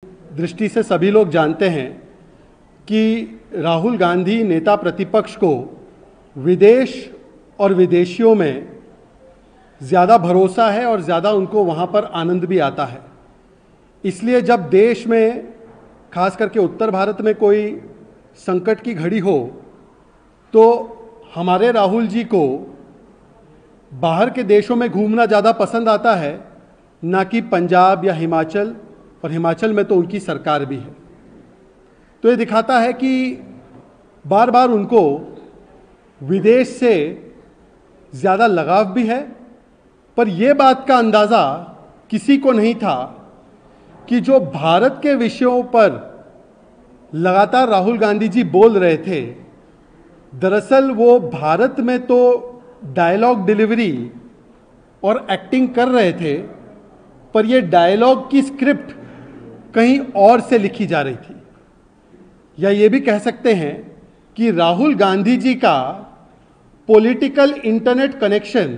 दृष्टि से सभी लोग जानते हैं कि राहुल गांधी नेता प्रतिपक्ष को विदेश और विदेशियों में ज़्यादा भरोसा है और ज़्यादा उनको वहाँ पर आनंद भी आता है। इसलिए जब देश में खास करके उत्तर भारत में कोई संकट की घड़ी हो तो हमारे राहुल जी को बाहर के देशों में घूमना ज़्यादा पसंद आता है, ना कि पंजाब या हिमाचल, और हिमाचल में तो उनकी सरकार भी है। तो ये दिखाता है कि बार बार उनको विदेश से ज़्यादा लगाव भी है। पर यह बात का अंदाज़ा किसी को नहीं था कि जो भारत के विषयों पर लगातार राहुल गांधी जी बोल रहे थे, दरअसल वो भारत में तो डायलॉग डिलीवरी और एक्टिंग कर रहे थे, पर ये डायलॉग की स्क्रिप्ट कहीं और से लिखी जा रही थी। या ये भी कह सकते हैं कि राहुल गांधी जी का पॉलिटिकल इंटरनेट कनेक्शन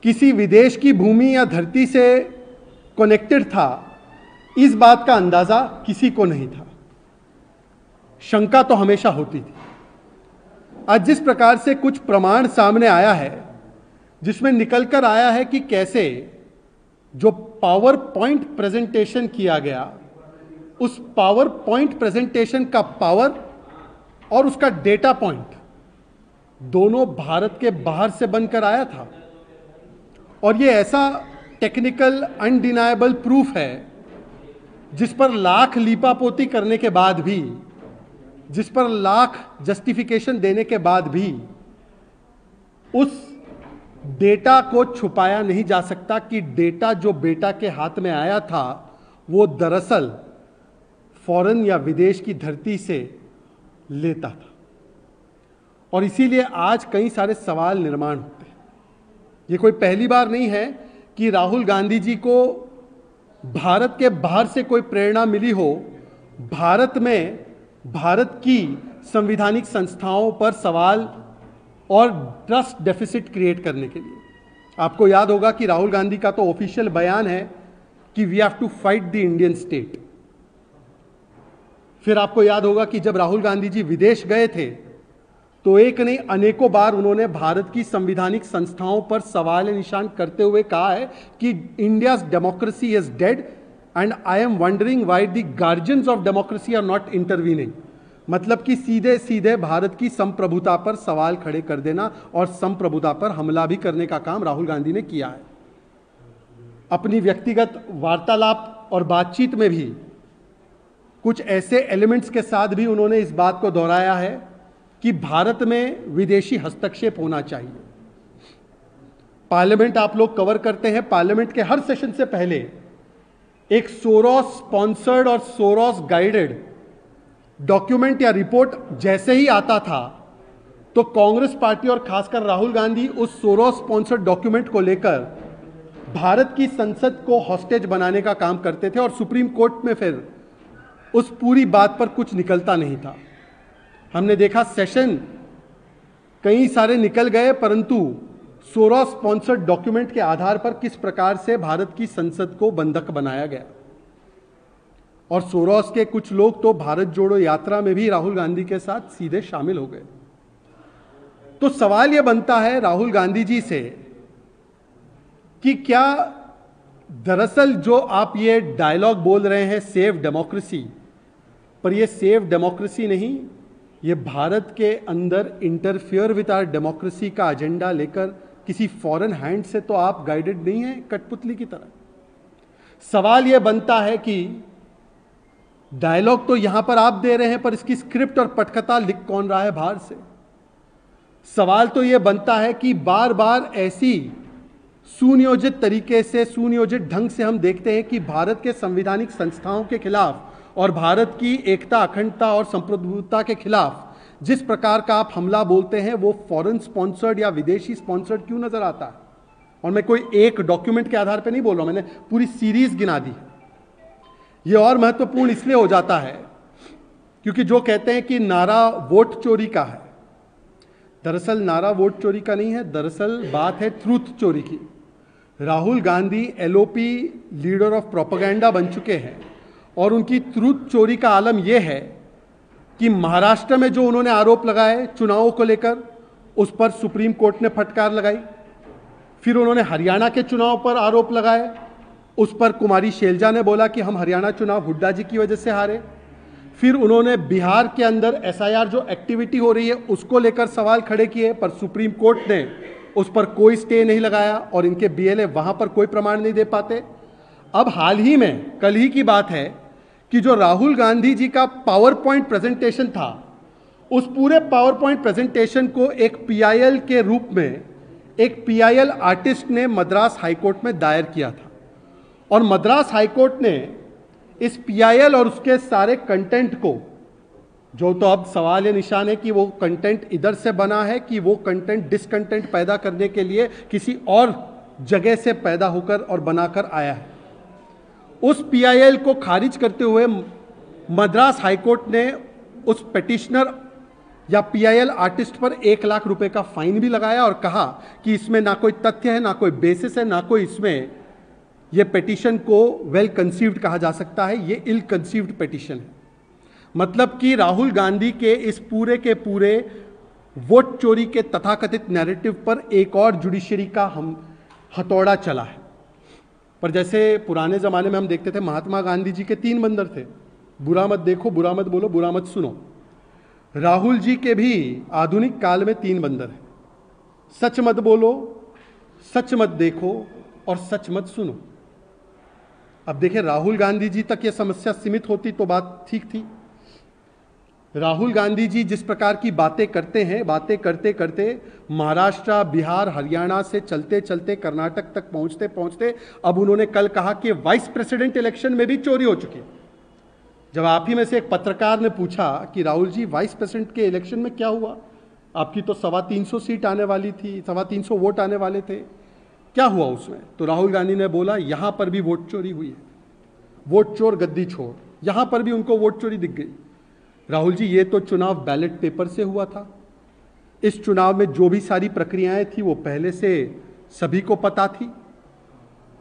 किसी विदेश की भूमि या धरती से कनेक्टेड था, इस बात का अंदाजा किसी को नहीं था। शंका तो हमेशा होती थी। आज जिस प्रकार से कुछ प्रमाण सामने आया है, जिसमें निकलकर आया है कि कैसे जो पावर पॉइंट प्रेजेंटेशन किया गया, उस पावर पॉइंट प्रेजेंटेशन का पावर और उसका डेटा पॉइंट दोनों भारत के बाहर से बनकर आया था। और ये ऐसा टेक्निकल अनडिनाएबल प्रूफ है जिस पर लाख लीपापोती करने के बाद भी, जिस पर लाख जस्टिफिकेशन देने के बाद भी उस डेटा को छुपाया नहीं जा सकता कि डेटा जो बेटा के हाथ में आया था वो दरअसल फॉरेन या विदेश की धरती से लेता था। और इसीलिए आज कई सारे सवाल निर्माण होते हैं। ये कोई पहली बार नहीं है कि राहुल गांधी जी को भारत के बाहर से कोई प्रेरणा मिली हो भारत में भारत की संवैधानिक संस्थाओं पर सवाल और ट्रस्ट डेफिसिट क्रिएट करने के लिए। आपको याद होगा कि राहुल गांधी का तो ऑफिशियल बयान है कि we have to fight the Indian state. फिर आपको याद होगा कि जब राहुल गांधी जी विदेश गए थे तो एक नहीं अनेकों बार उन्होंने भारत की संवैधानिक संस्थाओं पर सवाल निशान करते हुए कहा है कि India's democracy is dead and I am wondering why the guardians of democracy are not intervening. मतलब कि सीधे सीधे भारत की संप्रभुता पर सवाल खड़े कर देना और संप्रभुता पर हमला भी करने का काम राहुल गांधी ने किया है। अपनी व्यक्तिगत वार्तालाप और बातचीत में भी कुछ ऐसे एलिमेंट्स के साथ भी उन्होंने इस बात को दोहराया है कि भारत में विदेशी हस्तक्षेप होना चाहिए। पार्लियामेंट आप लोग कवर करते हैं, पार्लियामेंट के हर सेशन से पहले एक सोरोस स्पॉन्सर्ड और सोरोस गाइडेड डॉक्यूमेंट या रिपोर्ट जैसे ही आता था तो कांग्रेस पार्टी और खासकर राहुल गांधी उस सोरोस स्पॉन्सर्ड डॉक्यूमेंट को लेकर भारत की संसद को हॉस्टेज बनाने का काम करते थे और सुप्रीम कोर्ट में फिर उस पूरी बात पर कुछ निकलता नहीं था। हमने देखा सेशन कई सारे निकल गए, परंतु सोरोस स्पॉन्सर्ड डॉक्यूमेंट के आधार पर किस प्रकार से भारत की संसद को बंधक बनाया गया। और सोरोस के कुछ लोग तो भारत जोड़ो यात्रा में भी राहुल गांधी के साथ सीधे शामिल हो गए। तो सवाल यह बनता है राहुल गांधी जी से कि क्या दरअसल जो आप ये डायलॉग बोल रहे हैं सेव डेमोक्रेसी, पर ये सेव डेमोक्रेसी नहीं, ये भारत के अंदर इंटरफियर विद आवर डेमोक्रेसी का एजेंडा लेकर किसी फॉरेन हैंड से तो आप गाइडेड नहीं है कठपुतली की तरह। सवाल यह बनता है कि डायलॉग तो यहां पर आप दे रहे हैं, पर इसकी स्क्रिप्ट और पटकथा लिख कौन रहा है बाहर से। सवाल तो यह बनता है कि बार बार ऐसी सुनियोजित तरीके से, सुनियोजित ढंग से हम देखते हैं कि भारत के संवैधानिक संस्थाओं के खिलाफ और भारत की एकता, अखंडता और संप्रभुता के खिलाफ जिस प्रकार का आप हमला बोलते हैं वो फॉरेन स्पॉन्सर्ड या विदेशी स्पॉन्सर्ड क्यों नजर आता है। और मैं कोई एक डॉक्यूमेंट के आधार पर नहीं बोल रहा हूं, मैंने पूरी सीरीज गिना दी। ये और महत्वपूर्ण इसलिए हो जाता है क्योंकि जो कहते हैं कि नारा वोट चोरी का है, दरअसल नारा वोट चोरी का नहीं है, दरअसल बात है ट्रूथ चोरी की। Rahul Gandhi LOP leader of propaganda बन चुके हैं और उनकी ट्रूथ चोरी का आलम यह है कि महाराष्ट्र में जो उन्होंने आरोप लगाए चुनावों को लेकर, उस पर सुप्रीम कोर्ट ने फटकार लगाई। फिर उन्होंने हरियाणा के चुनाव पर आरोप लगाए, उस पर कुमारी शैलजा ने बोला कि हम हरियाणा चुनाव हुड्डा जी की वजह से हारे। फिर उन्होंने बिहार के अंदर एसआईआर जो एक्टिविटी हो रही है उसको लेकर सवाल खड़े किए, पर सुप्रीम कोर्ट ने उस पर कोई स्टे नहीं लगाया और इनके बीएलए वहां पर कोई प्रमाण नहीं दे पाते। अब हाल ही में, कल ही की बात है कि जो राहुल गांधी जी का पावर पॉइंट प्रेजेंटेशन था, उस पूरे पावर पॉइंट प्रेजेंटेशन को एक पीआईएल के रूप में एक पीआईएल आर्टिस्ट ने मद्रास हाईकोर्ट में दायर किया था और मद्रास हाईकोर्ट ने इस पीआईएल और उसके सारे कंटेंट को, जो तो अब सवाल ये निशान है कि वो कंटेंट इधर से बना है कि वो कंटेंट डिसकंटेंट पैदा करने के लिए किसी और जगह से पैदा होकर और बनाकर आया है, उस पीआईएल को खारिज करते हुए मद्रास हाईकोर्ट ने उस पिटिशनर या पीआईएल आर्टिस्ट पर 1 लाख रुपए का फाइन भी लगाया और कहा कि इसमें ना कोई तथ्य है, ना कोई बेसिस है, ना कोई इसमें ये पिटीशन को वेल कंसीव्ड कहा जा सकता है, ये इल कंसीव्ड पिटीशन है। मतलब कि राहुल गांधी के इस पूरे के पूरे वोट चोरी के तथाकथित नैरेटिव पर एक और जुडिशरी का हम हथौड़ा चला है। पर जैसे पुराने ज़माने में हम देखते थे, महात्मा गांधी जी के 3 बंदर थे, बुरा मत देखो, बुरा मत बोलो, बुरा मत सुनो। राहुल जी के भी आधुनिक काल में 3 बंदर हैं, सच मत बोलो, सच मत देखो और सच मत सुनो। अब देखिए, राहुल गांधी जी तक ये समस्या सीमित होती तो बात ठीक थी। राहुल गांधी जी जिस प्रकार की बातें करते हैं, बातें करते करते महाराष्ट्र, बिहार, हरियाणा से चलते चलते कर्नाटक तक पहुंचते पहुंचते अब उन्होंने कल कहा कि वाइस प्रेसिडेंट इलेक्शन में भी चोरी हो चुकी है। जब आप ही में से एक पत्रकार ने पूछा कि राहुल जी, वाइस प्रेसिडेंट के इलेक्शन में क्या हुआ, आपकी तो 325 सीट आने वाली थी, 325 वोट आने वाले थे, क्या हुआ उसमें? तो राहुल गांधी ने बोला, यहां पर भी वोट चोरी हुई है, वोट चोर गद्दी छोड़, यहां पर भी उनको वोट चोरी दिख गई। राहुल जी, ये तो चुनाव बैलेट पेपर से हुआ था, इस चुनाव में जो भी सारी प्रक्रियाएं थी वो पहले से सभी को पता थी।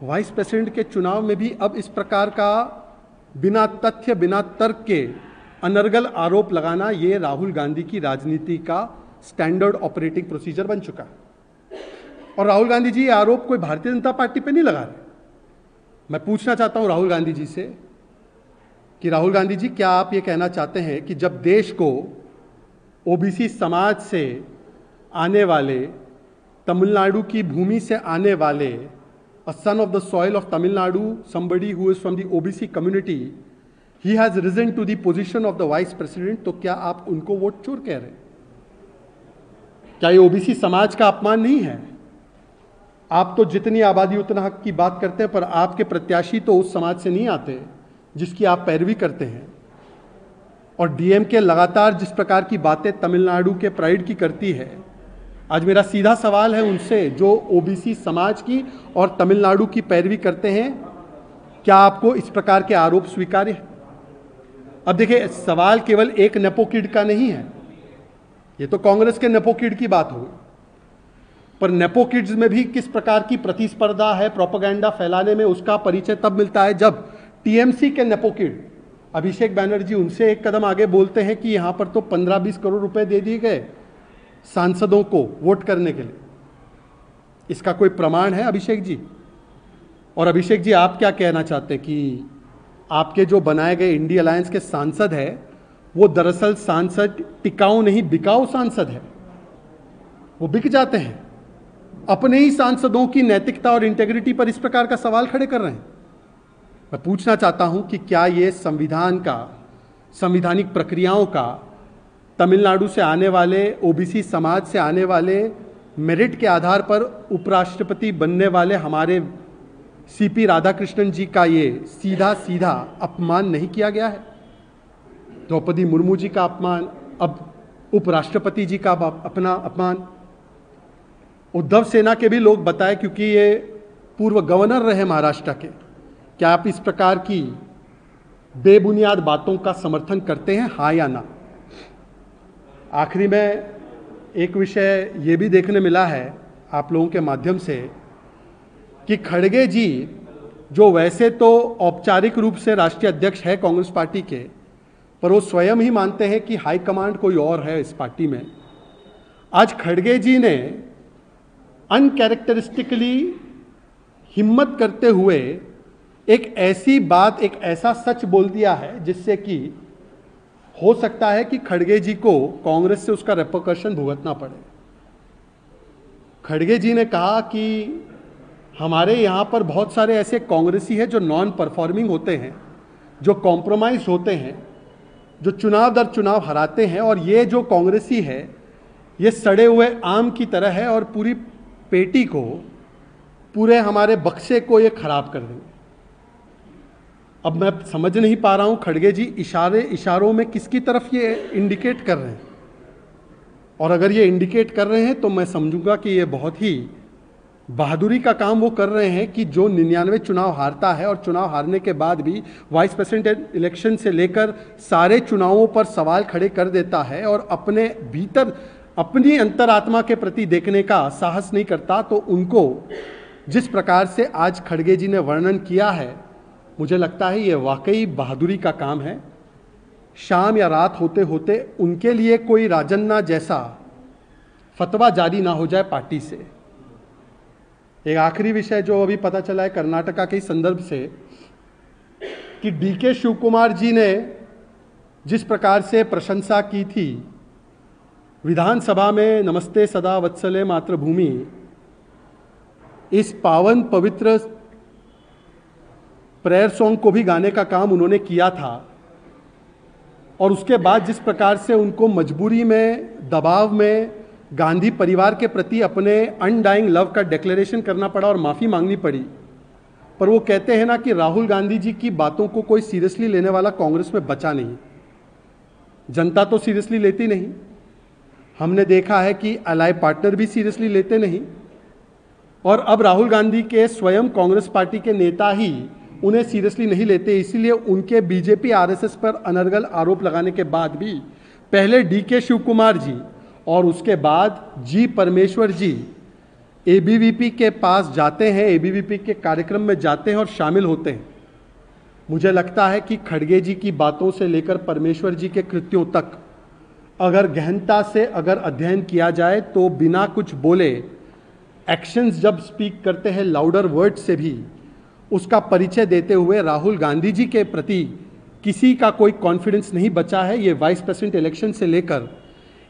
वाइस प्रेसिडेंट के चुनाव में भी अब इस प्रकार का बिना तथ्य, बिना तर्क के अनर्गल आरोप लगाना, ये राहुल गांधी की राजनीति का स्टैंडर्ड ऑपरेटिंग प्रोसीजर बन चुका है। और राहुल गांधी जी ये आरोप कोई भारतीय जनता पार्टी पे नहीं लगा रहे। मैं पूछना चाहता हूं राहुल गांधी जी से कि राहुल गांधी जी, क्या आप ये कहना चाहते हैं कि जब देश को ओबीसी समाज से आने वाले, तमिलनाडु की भूमि से आने वाले, अ son of the soil of Tamil Nadu, somebody who is from the OBC community, he has risen to the position of the vice president, तो क्या आप उनको वोट चोर कह रहे हैं? क्या ये ओबीसी समाज का अपमान नहीं है? आप तो जितनी आबादी उतना हक की बात करते हैं, पर आपके प्रत्याशी तो उस समाज से नहीं आते जिसकी आप पैरवी करते हैं। और डीएमके लगातार जिस प्रकार की बातें तमिलनाडु के प्राइड की करती है, आज मेरा सीधा सवाल है उनसे जो ओबीसी समाज की और तमिलनाडु की पैरवी करते हैं, क्या आपको इस प्रकार के आरोप स्वीकार्य है? अब देखिए, सवाल केवल एक नेपो किड का नहीं है, ये तो कांग्रेस के नेपो किड की बात हुई, पर नेपो किड्स में भी किस प्रकार की प्रतिस्पर्धा है प्रोपेगेंडा फैलाने में, उसका परिचय तब मिलता है जब टीएमसी के नेपो किड अभिषेक बैनर्जी उनसे एक कदम आगे बोलते हैं कि यहां पर तो 15-20 करोड़ रुपए दे दिए गए सांसदों को वोट करने के लिए। इसका कोई प्रमाण है अभिषेक जी? और अभिषेक जी, आप क्या कहना चाहते हैं कि आपके जो बनाए गए इंडी अलायंस के सांसद है वो दरअसल सांसद टिकाऊ नहीं बिकाऊ सांसद है, वो बिक जाते हैं, अपने ही सांसदों की नैतिकता और इंटेग्रिटी पर इस प्रकार का सवाल खड़े कर रहे हैं। मैं पूछना चाहता हूं कि क्या ये संविधान का, संवैधानिक प्रक्रियाओं का, तमिलनाडु से आने वाले, ओबीसी समाज से आने वाले, मेरिट के आधार पर उपराष्ट्रपति बनने वाले हमारे सीपी राधाकृष्णन जी का ये सीधा सीधा अपमान नहीं किया गया है? द्रौपदी मुर्मू जी का अपमान, अब उपराष्ट्रपति जी का अपना अपमान, उद्धव सेना के भी लोग बताए क्योंकि ये पूर्व गवर्नर रहे महाराष्ट्र के। क्या आप इस प्रकार की बेबुनियाद बातों का समर्थन करते हैं, हाँ या ना? आखिरी में एक विषय ये भी देखने मिला है आप लोगों के माध्यम से कि खड़गे जी जो वैसे तो औपचारिक रूप से राष्ट्रीय अध्यक्ष है कांग्रेस पार्टी के, पर वो स्वयं ही मानते हैं कि हाईकमांड कोई और है इस पार्टी में। आज खड़गे जी ने अनकैरेक्टरिस्टिकली हिम्मत करते हुए एक ऐसी बात, एक ऐसा सच बोल दिया है जिससे कि हो सकता है कि खड़गे जी को कांग्रेस से उसका रेपरकशन भुगतना पड़े। खड़गे जी ने कहा कि हमारे यहाँ पर बहुत सारे ऐसे कांग्रेसी हैं जो नॉन परफॉर्मिंग होते हैं, जो कॉम्प्रोमाइज होते हैं, जो चुनाव दर चुनाव हराते हैं, और ये जो कांग्रेसी है ये सड़े हुए आम की तरह है और पूरी पेटी को, पूरे हमारे बक्से को ये खराब कर देंगे। अब मैं समझ नहीं पा रहा हूँ खड़गे जी इशारों में किसकी तरफ ये इंडिकेट कर रहे हैं, और अगर ये इंडिकेट कर रहे हैं तो मैं समझूंगा कि ये बहुत ही बहादुरी का काम वो कर रहे हैं कि जो 99 चुनाव हारता है और चुनाव हारने के बाद भी वाइस प्रेसिडेंट इलेक्शन से लेकर सारे चुनावों पर सवाल खड़े कर देता है और अपने भीतर अपनी अंतरात्मा के प्रति देखने का साहस नहीं करता, तो उनको जिस प्रकार से आज खड़गे जी ने वर्णन किया है, मुझे लगता है ये वाकई बहादुरी का काम है। शाम या रात होते होते उनके लिए कोई राजन्ना जैसा फतवा जारी ना हो जाए पार्टी से। एक आखिरी विषय जो अभी पता चला है कर्नाटका के संदर्भ से, कि डीके शिव कुमार जी ने जिस प्रकार से प्रशंसा की थी विधानसभा में नमस्ते सदा वत्सले मातृभूमि, इस पावन पवित्र प्रेयर सॉन्ग को भी गाने का काम उन्होंने किया था, और उसके बाद जिस प्रकार से उनको मजबूरी में, दबाव में गांधी परिवार के प्रति अपने अनडाइंग लव का डिक्लेरेशन करना पड़ा और माफ़ी मांगनी पड़ी। पर वो कहते हैं ना कि राहुल गांधी जी की बातों को कोई सीरियसली लेने वाला कांग्रेस में बचा नहीं। जनता तो सीरियसली लेती नहीं, हमने देखा है कि अलाय पार्टनर भी सीरियसली लेते नहीं, और अब राहुल गांधी के स्वयं कांग्रेस पार्टी के नेता ही उन्हें सीरियसली नहीं लेते। इसीलिए उनके बीजेपी आरएसएस पर अनर्गल आरोप लगाने के बाद भी पहले डीके शिव कुमार जी और उसके बाद जी परमेश्वर जी एबीवीपी के पास जाते हैं, एबीवीपी के कार्यक्रम में जाते हैं और शामिल होते हैं। मुझे लगता है कि खड़गे जी की बातों से लेकर परमेश्वर जी के कृत्यों तक अगर गहनता से अगर अध्ययन किया जाए तो बिना कुछ बोले एक्शंस जब स्पीक करते हैं लाउडर वर्ड से भी, उसका परिचय देते हुए राहुल गांधी जी के प्रति किसी का कोई कॉन्फिडेंस नहीं बचा है। ये वाइस प्रेसिडेंट इलेक्शन से लेकर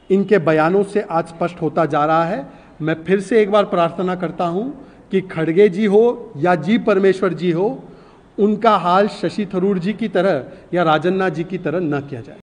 इनके बयानों से आज स्पष्ट होता जा रहा है। मैं फिर से एक बार प्रार्थना करता हूं कि खड़गे जी हो या जी परमेश्वर जी हो, उनका हाल शशि थरूर जी की तरह या राजन्ना जी की तरह न किया जाए।